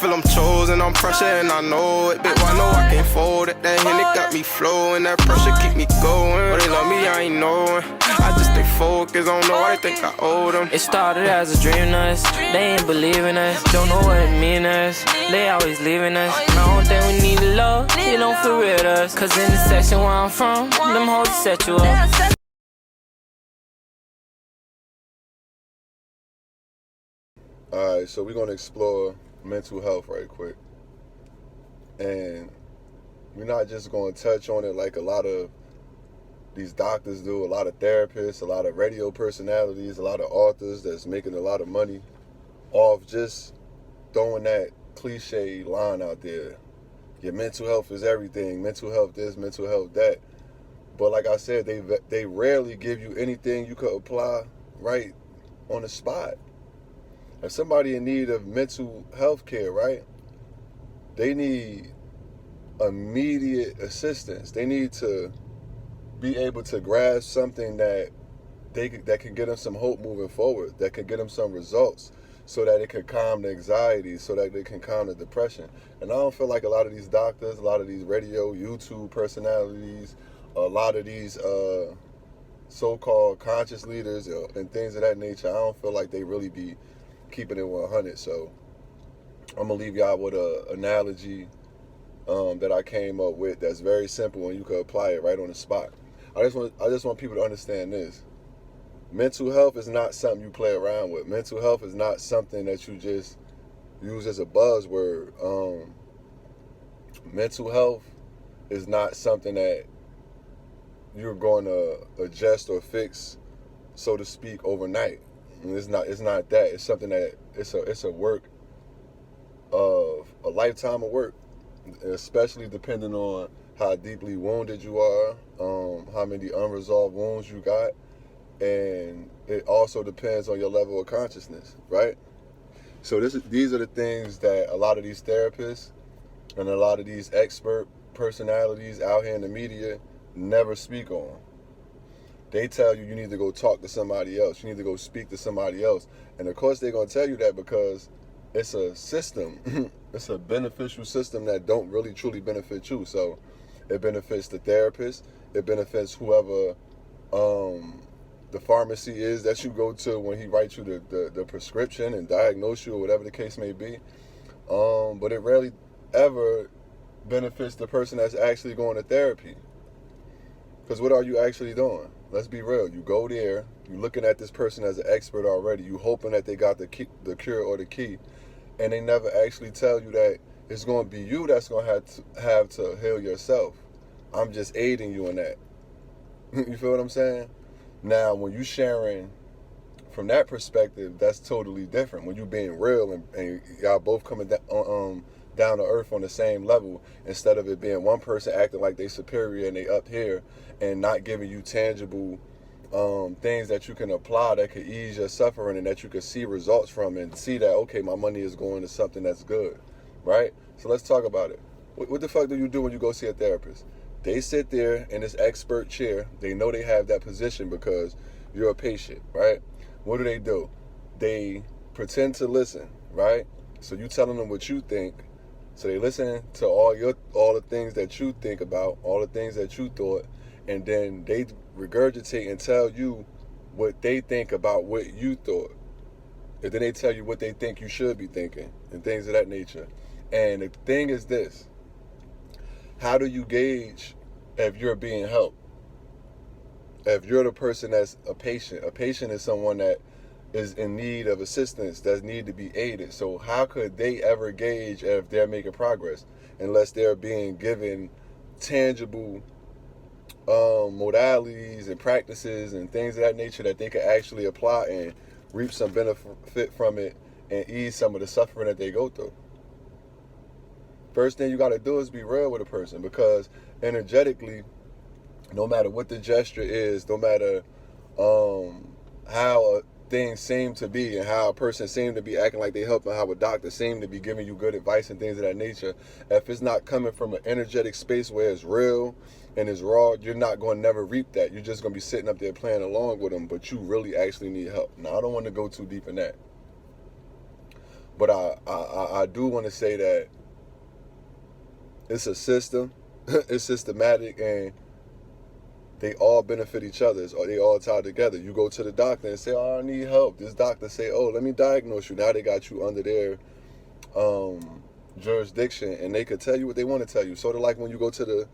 feel I'm chosen, I'm pressure and I know it. Bitch, I know I can't fold it. That Henny got me flowing, that pressure keep me going. But they love me, I ain't knowing. I just stay focused, I don't know why they think I owe them. It started as a dream to us, they ain't believing us. Don't know what it mean to us, they always leaving us. I don't think we need love, you don't feel real to us. Cause in the section where I'm from, them hoes set you up. Alright, so we're going to explore mental health right quick. And we're not just going to touch on it like a lot of these doctors do, a lot of therapists, a lot of radio personalities, a lot of authors that's making a lot of money off just throwing that cliche line out there. Your mental health is everything. Mental health this, mental health that. But like I said, they rarely give you anything you could apply right on the spot. If somebody in need of mental health care, right, they need immediate assistance. They need to be able to grasp something that can get them some hope moving forward, that can get them some results so that it can calm the anxiety, so that they can calm the depression. And I don't feel like a lot of these doctors, a lot of these radio, YouTube personalities, a lot of these so-called conscious leaders and things of that nature, I don't feel like they really be keeping it 100. So I'm gonna leave y'all with an analogy that I came up with that's very simple and you can apply it right on the spot. I just want people to understand this. Mental health is not something you play around with. Mental health is not something that you just use as a buzzword. Mental health is not something that you're going to adjust or fix, so to speak, overnight. It's not that. It's something that it's a work of a lifetime of work, especially depending on how deeply wounded you are, how many unresolved wounds you got, and it also depends on your level of consciousness, right? So these are the things that a lot of these therapists and a lot of these expert personalities out here in the media never speak on. They tell you need to go talk to somebody else. You need to go speak to somebody else. And of course they're going to tell you that because it's a system. It's a beneficial system that don't really truly benefit you. So it benefits the therapist. It benefits whoever the pharmacy is that you go to when he writes you the prescription and diagnose you or whatever the case may be. But it rarely ever benefits the person that's actually going to therapy. Because what are you actually doing? Let's be real. You go there, you're looking at this person as an expert already. You hoping that they got the cure or the key. And they never actually tell you that it's going to be you that's going to have to heal yourself. I'm just aiding you in that. You feel what I'm saying? Now, when you sharing from that perspective, that's totally different. When you being real and y'all both coming down to earth on the same level, instead of it being one person acting like they superior and they up here and not giving you tangible things that you can apply that could ease your suffering and that you can see results from and see that, okay, my money is going to something that's good, right? So let's talk about it. What the fuck do you do when you go see a therapist? They sit there in this expert chair. They know they have that position because you're a patient, right? What do? They pretend to listen, right? So you telling them what you think. So they listen to all the things that you think about, all the things that you thought, and then they regurgitate and tell you what they think about what you thought. And then they tell you what they think you should be thinking and things of that nature. And the thing is this: how do you gauge if you're being helped? If you're the person that's a patient is someone that is in need of assistance, that need to be aided. So how could they ever gauge if they're making progress unless they're being given tangible modalities and practices and things of that nature that they can actually apply and reap some benefit from it and ease some of the suffering that they go through? First thing you got to do is be real with a person, because energetically, no matter what the gesture is, no matter how things seem to be and how a person seem to be acting like they helping, how a doctor seem to be giving you good advice and things of that nature, if it's not coming from an energetic space where it's real and it's raw, you're not going to never reap that. You're just going to be sitting up there playing along with them, but you really actually need help. Now, I don't want to go too deep in that. But I do want to say that it's a system, it's systematic, and they all benefit each other. Or they all tie together. You go to the doctor and say, "Oh, I need help." This doctor say, "Oh, let me diagnose you." Now they got you under their jurisdiction, and they could tell you what they want to tell you. Sort of like when you go to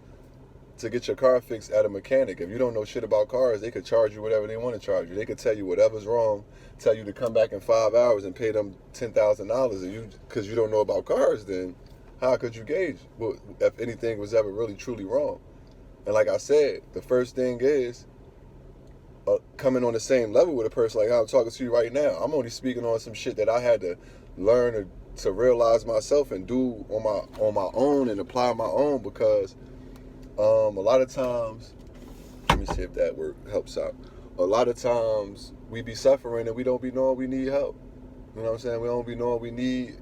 get your car fixed at a mechanic. If you don't know shit about cars, they could charge you whatever they want to charge you. They could tell you whatever's wrong, tell you to come back in 5 hours and pay them $10,000, and you, because you don't know about cars, then how could you gauge if anything was ever really truly wrong? And like I said, the first thing is coming on the same level with a person like how I'm talking to you right now. I'm only speaking on some shit that I had to learn to realize myself and do on my own and apply my own, because a lot of times, let me see if that word helps out. A lot of times we be suffering and we don't be knowing we need help. You know what I'm saying? We don't be knowing we need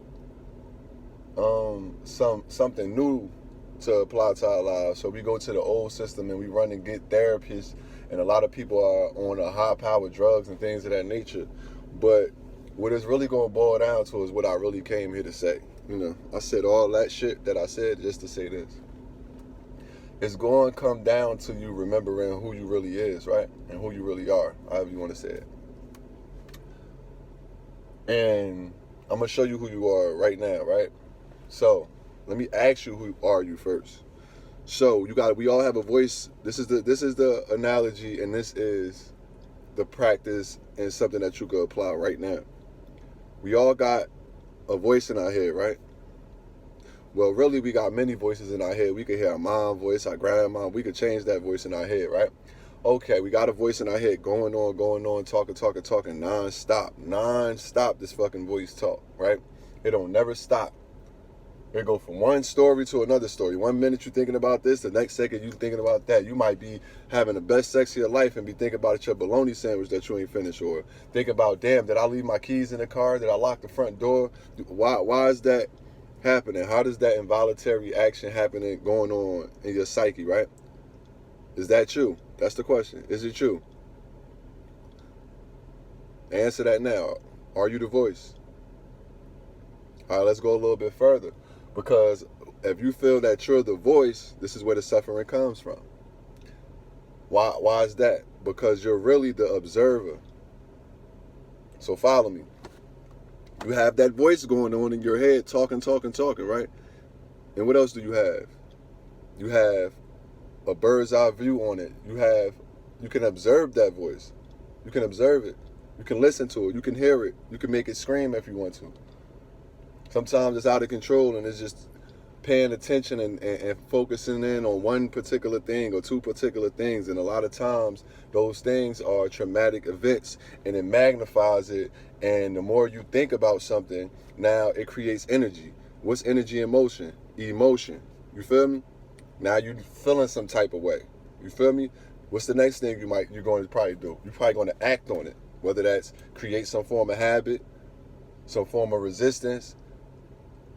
something new to apply to our lives. So we go to the old system and we run and get therapists, and a lot of people are on a high-powered drugs and things of that nature. But what it's really going to boil down to is what I really came here to say. You know, I said all that shit that I said just to say this. It's going to come down to you remembering who you really is, right? And who you really are, however you want to say it. And I'm going to show you who you are right now, right? So, let me ask you, who are you first? So, we all have a voice. This is the analogy, and this is the practice and something that you could apply right now. We all got a voice in our head, right? Well, really, we got many voices in our head. We could hear our mom voice, our grandma. We could change that voice in our head, right? Okay, we got a voice in our head going on, talking non-stop. This fucking voice talk, right? It don't never stop. It go from one story to another story. 1 minute you're thinking about this, the next second you're thinking about that. You might be having the best sex of your life and be thinking about your bologna sandwich that you ain't finished, or think about, damn, did I leave my keys in the car? Did I lock the front door? Why is that happening? How does that involuntary action happening going on in your psyche, right? Is that you? That's the question. Is it you? Answer that now. Are you the voice? All right, let's go a little bit further. Because if you feel that you're the voice, this is where the suffering comes from. Why is that? Because you're really the observer. So follow me. You have that voice going on in your head, talking, right? And what else do you have? You have a bird's eye view on it. You can observe that voice. You can observe it. You can listen to it. You can hear it. You can make it scream if you want to. Sometimes it's out of control and it's just paying attention and focusing in on one particular thing or two particular things. And a lot of times those things are traumatic events, and it magnifies it. And the more you think about something, now it creates energy. What's energy and motion? Emotion. You feel me? Now you're feeling some type of way. You feel me? What's the next thing you're going to probably do? You're probably going to act on it. Whether that's create some form of habit, some form of resistance,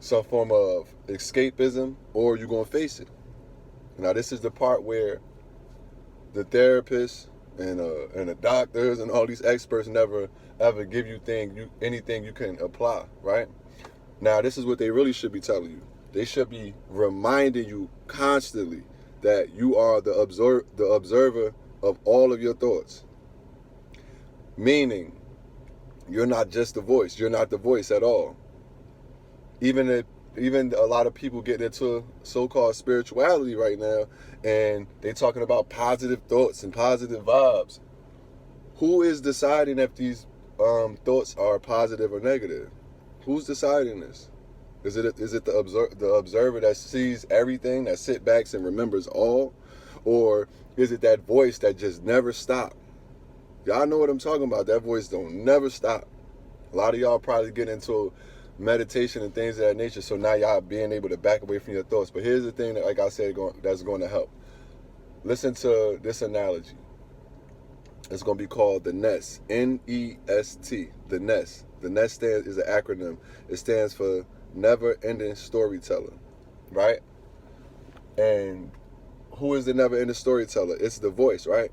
some form of escapism, or you're going to face it. Now, this is the part where the therapists and the doctors and all these experts never ever give you anything you can apply, right? Now, this is what they really should be telling you. They should be reminding you constantly that you are the observer of all of your thoughts. Meaning, you're not just the voice. You're not the voice at all. Even a lot of people get into so-called spirituality right now, and they're talking about positive thoughts and positive vibes. Who is deciding if these thoughts are positive or negative? Who's deciding this? Is it the observer that sees everything, that sits back and remembers all? Or is it that voice that just never stops? Y'all know what I'm talking about. That voice don't never stop. A lot of y'all probably get into meditation and things of that nature, so now y'all being able to back away from your thoughts. But here's the thing that, like I said, that's going to help. Listen to this analogy. It's going to be called the NEST. N-E-S-T. The NEST. The NEST is an acronym. It stands for Never.Ending.Story.Teller. Right? And who is the Never-Ending Storyteller? It's the voice, right?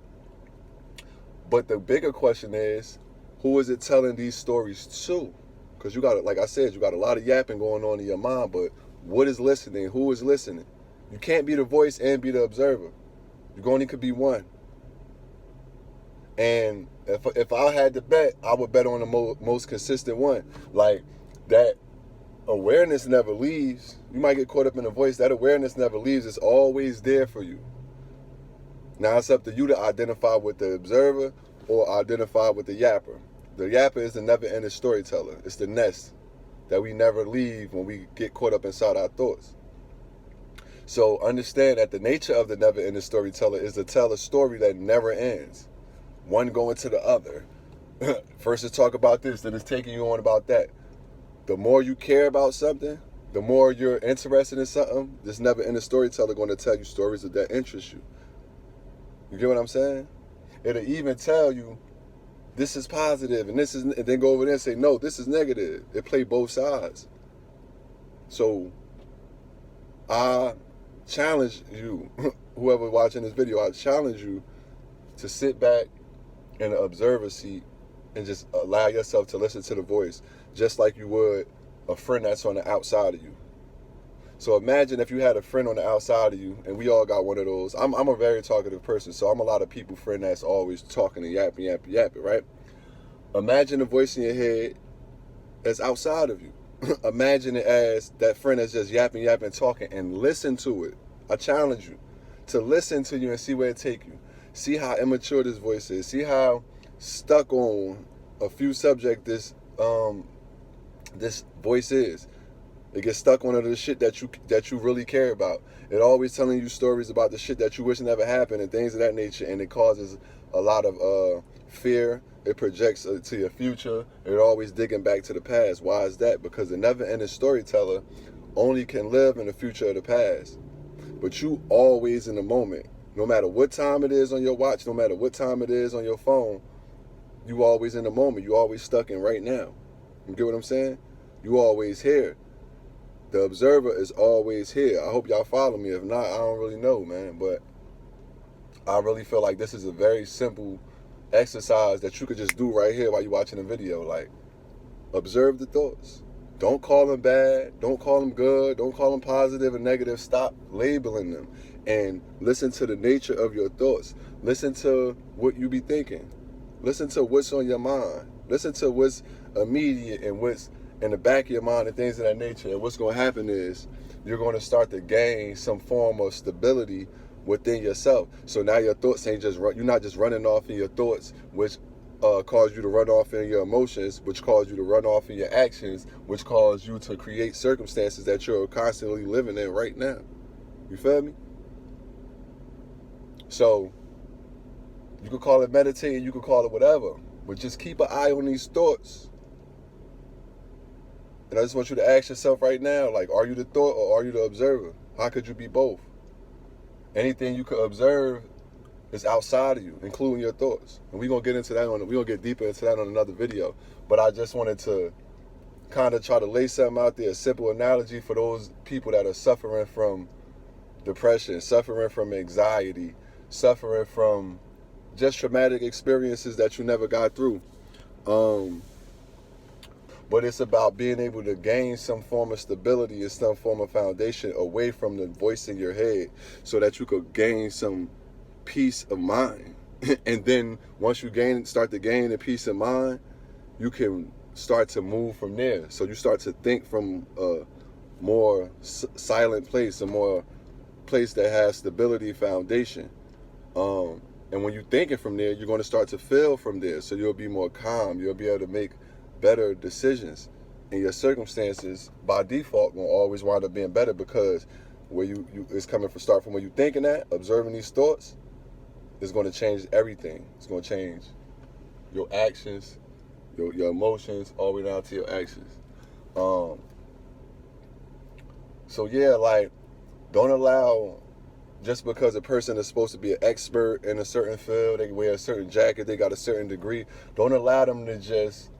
But the bigger question is, who is it telling these stories to? Because you got, like I said, you got a lot of yapping going on in your mind, but what is listening? Who is listening? You can't be the voice and be the observer. You only could be one. And if I had to bet, I would bet on the most consistent one. Like, that awareness never leaves. You might get caught up in the voice. That awareness never leaves. It's always there for you. Now it's up to you to identify with the observer or identify with the yapper. The yapper is the never-ending storyteller. It's the nest that we never leave when we get caught up inside our thoughts. So understand that the nature of the never-ending storyteller is to tell a story that never ends. One going to the other. First it's talk about this, then it's taking you on about that. The more you care about something, the more you're interested in something, this never-ending storyteller going to tell you stories that interest you. You get what I'm saying? It'll even tell you, this is positive, and this is, and then go over there and say, no, this is negative. It play both sides. So I challenge you, whoever watching this video, I challenge you to sit back in the observer seat and just allow yourself to listen to the voice, just like you would a friend that's on the outside of you. So imagine if you had a friend on the outside of you, and we all got one of those. I'm a very talkative person, so I'm a lot of people friend that's always talking and yapping, right? Imagine the voice in your head that's outside of you. Imagine it as that friend that's just yapping, talking, and listen to it. I challenge you to listen to you and see where it take you. See how immature this voice is. See how stuck on a few subjects this voice is. It gets stuck on the shit that you really care about. It always telling you stories about the shit that you wish never happened and things of that nature, and it causes a lot of fear. It projects to your future. It always digging back to the past. Why is that? Because the never-ending storyteller only can live in the future of the past. But you always in the moment. No matter what time it is on your watch, no matter what time it is on your phone, you always in the moment. You always stuck in right now. You get what I'm saying? You always here. The observer is always here. I hope y'all follow me. If not, I don't really know, man. But I really feel like this is a very simple exercise that you could just do right here while you're watching the video. Like, observe the thoughts. Don't call them bad. Don't call them good. Don't call them positive or negative. Stop labeling them. And listen to the nature of your thoughts. Listen to what you be thinking. Listen to what's on your mind. Listen to what's immediate and what's in the back of your mind and things of that nature. And what's going to happen is you're going to start to gain some form of stability within yourself. So now your thoughts ain't just you're not just running off in your thoughts, which cause you to run off in your emotions, which cause you to run off in your actions, which cause you to create circumstances that you're constantly living in right now. You feel me? So you could call it meditating, you could call it whatever, but just keep an eye on these thoughts. And I just want you to ask yourself right now, like, are you the thought or are you the observer? How could you be both? Anything you could observe is outside of you, including your thoughts. And we're going to get into that we're going to get deeper into that on another video. But I just wanted to kind of try to lay something out there, a simple analogy for those people that are suffering from depression, suffering from anxiety, suffering from just traumatic experiences that you never got through. But it's about being able to gain some form of stability and some form of foundation away from the voice in your head so that you could gain some peace of mind. And then once you start to gain the peace of mind, you can start to move from there. So you start to think from a more silent place, a more place that has stability, foundation. And when you're thinking from there, you're going to start to feel from there. So you'll be more calm. You'll be able to make better decisions, and your circumstances by default will always wind up being better, because where you it's coming from, start from where you thinking at, observing these thoughts is going to change everything. It's going to change your actions, your emotions, all the way down to your actions. So yeah, like, don't allow, just because a person is supposed to be an expert in a certain field, they wear a certain jacket, they got a certain degree, don't allow them to just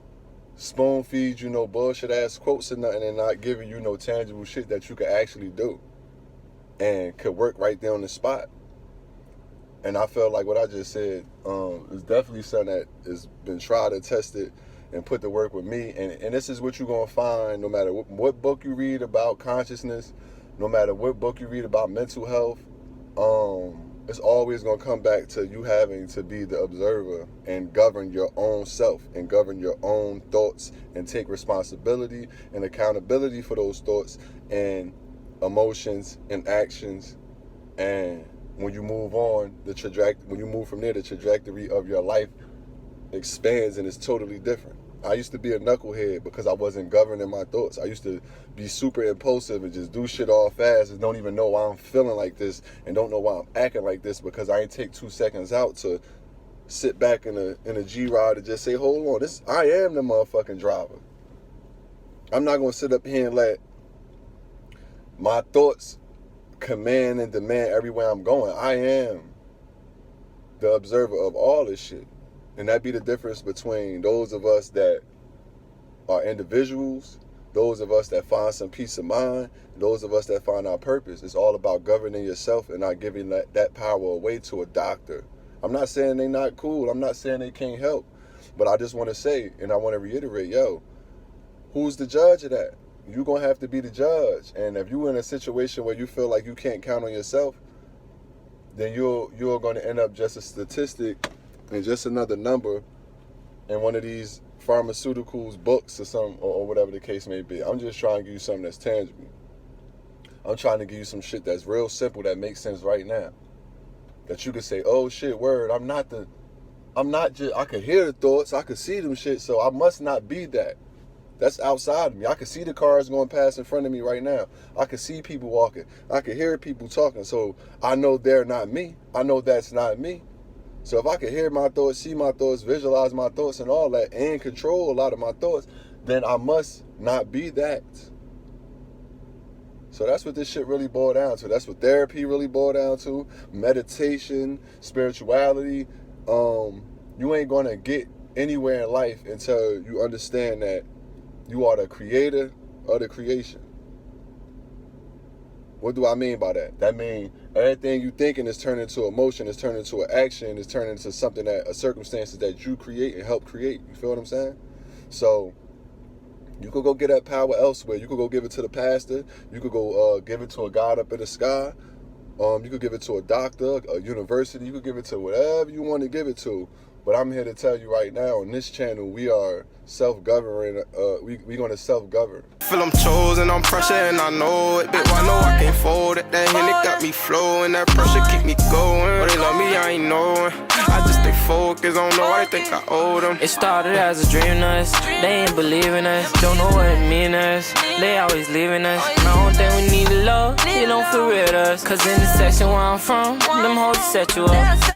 spoon feed you no bullshit ass quotes or nothing and not giving you no tangible shit that you could actually do and could work right there on the spot. And I feel like what I just said is definitely something that has been tried and tested and put the work with me. And this is what you're going to find no matter what book you read about consciousness, no matter what book you read about mental health. It's always going to come back to you having to be the observer and govern your own self and govern your own thoughts and take responsibility and accountability for those thoughts and emotions and actions. And when you move on, when you move from there, the trajectory of your life expands and it's totally different. I used to be a knucklehead because I wasn't governing my thoughts. I used to be super impulsive and just do shit all fast and don't even know why I'm feeling like this and don't know why I'm acting like this because I ain't take 2 seconds out to sit back in a G-Rod and just say, hold on, I am the motherfucking driver. I'm not going to sit up here and let my thoughts command and demand everywhere I'm going. I am the observer of all this shit. And that be the difference between those of us that are individuals, those of us that find some peace of mind, and those of us that find our purpose. It's all about governing yourself and not giving that power away to a doctor. I'm not saying they not cool. I'm not saying they can't help. But I just want to say, and I want to reiterate, who's the judge of that? You're going to have to be the judge. And if you're in a situation where you feel like you can't count on yourself, then you're going to end up just a statistic and just another number in one of these pharmaceuticals books or whatever the case may be. I'm just trying to give you something that's tangible. I'm trying to give you some shit that's real simple that makes sense right now. That you could say, oh shit, word, I'm not just, I could hear the thoughts, I could see them shit, so I must not be that. That's outside of me. I can see the cars going past in front of me right now. I can see people walking. I can hear people talking. So I know they're not me. I know that's not me. So if I can hear my thoughts, see my thoughts, visualize my thoughts and all that, and control a lot of my thoughts, then I must not be that. So that's what this shit really boiled down to. That's what therapy really boiled down to. Meditation, spirituality. You ain't going to get anywhere in life until you understand that you are the creator of the creation. What do I mean by that? That means everything you thinking is turned into emotion, is turned into an action, is turned into something a circumstances that you create and help create. You feel what I'm saying? So you could go get that power elsewhere. You could go give it to the pastor. You could go give it to a God up in the sky. You could give it to a doctor, a university. You could give it to whatever you want to give it to. But I'm here to tell you right now, on this channel, we are self-governing. We're going to self-govern. Feel I'm chosen, I'm pressure and I know it. Bitch, I know I can't fold it. That Henny got me flowing, that pressure keep me going. But they love me, I ain't knowing. I just stay focused, I don't know why they think I owe them. It started as a dream to us, they ain't believing us. Don't know what it mean to us, they always leaving us. I don't think we need love, you don't feel real to us. Cause in the section where I'm from, them hoes set you up.